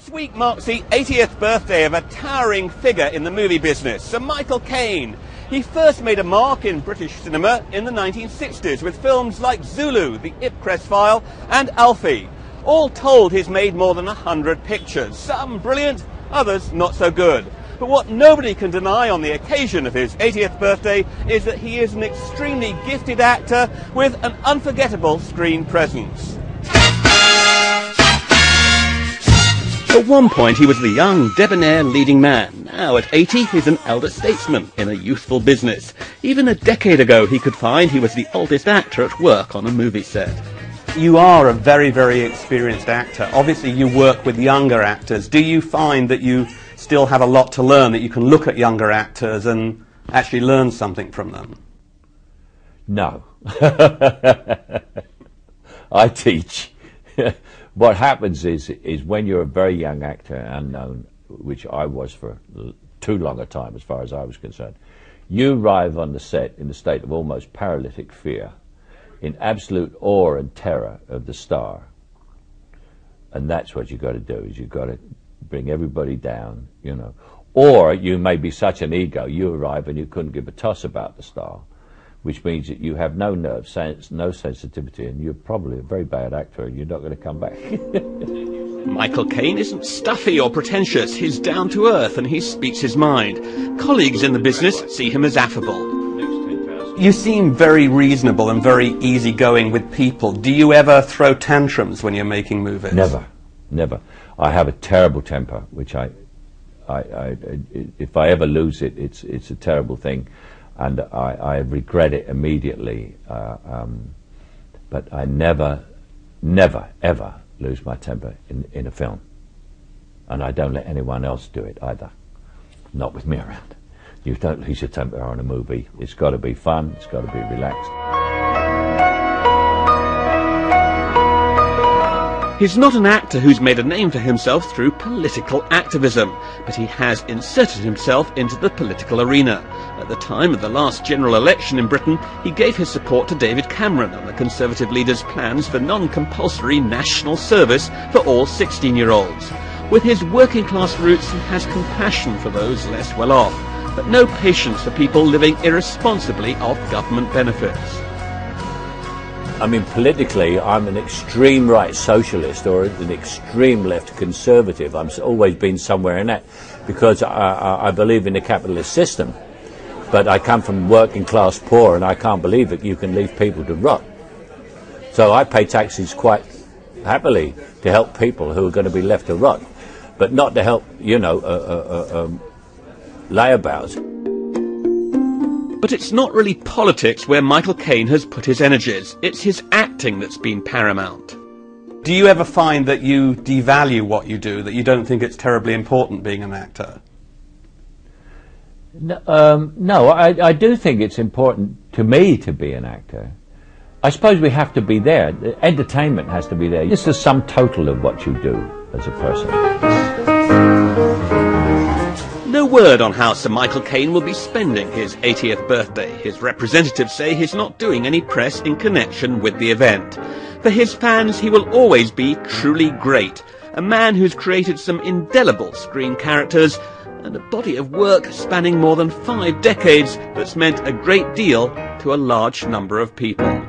This week marks the 80th birthday of a towering figure in the movie business, Sir Michael Caine. He first made a mark in British cinema in the 1960s with films like Zulu, the Ipcress File and Alfie. All told, he's made more than 100 pictures, some brilliant, others not so good. But what nobody can deny on the occasion of his 80th birthday is that he is an extremely gifted actor with an unforgettable screen presence. At one point he was the young, debonair leading man. Now at 80 he's an elder statesman in a youthful business. Even a decade ago he could find he was the oldest actor at work on a movie set. You are a very, very experienced actor. Obviously you work with younger actors. Do you find that you still have a lot to learn, that you can look at younger actors and actually learn something from them? No. I teach. What happens is when you're a very young actor, unknown, which I was for too long a time as far as I was concerned, you arrive on the set in a state of almost paralytic fear, in absolute awe and terror of the star. And that's what you've got to do, is you've got to bring everybody down, you know. Or you may be such an ego, you arrive and you couldn't give a toss about the star, which means that you have no nerve, no sensitivity, and you're probably a very bad actor and you're not going to come back. Michael Caine isn't stuffy or pretentious. He's down to earth and he speaks his mind. Colleagues in the business see him as affable. You seem very reasonable and very easygoing with people. Do you ever throw tantrums when you're making movies? Never, never. I have a terrible temper, which if I ever lose it, it's a terrible thing. And I regret it immediately, but I never, ever lose my temper in a film. And I don't let anyone else do it either, not with me around. You don't lose your temper on a movie. It's got to be fun, it's got to be relaxed. He's not an actor who's made a name for himself through political activism, but he has inserted himself into the political arena. At the time of the last general election in Britain, he gave his support to David Cameron and the Conservative leader's plans for non-compulsory national service for all 16-year-olds. With his working-class roots, he has compassion for those less well off, but no patience for people living irresponsibly off government benefits. I mean, politically, I'm an extreme right socialist or an extreme left conservative. I've always been somewhere in that because I believe in the capitalist system. But I come from working class poor and I can't believe that you can leave people to rot. So I pay taxes quite happily to help people who are going to be left to rot, but not to help, you know, layabouts. But it's not really politics where Michael Caine has put his energies. It's his acting that's been paramount. Do you ever find that you devalue what you do, that you don't think it's terribly important being an actor? No, I do think it's important to me to be an actor. I suppose we have to be there. The entertainment has to be there. It's the sum total of what you do as a person. No word on how Sir Michael Caine will be spending his 80th birthday. His representatives say he's not doing any press in connection with the event. For his fans, he will always be truly great, a man who's created some indelible screen characters and a body of work spanning more than 5 decades that's meant a great deal to a large number of people.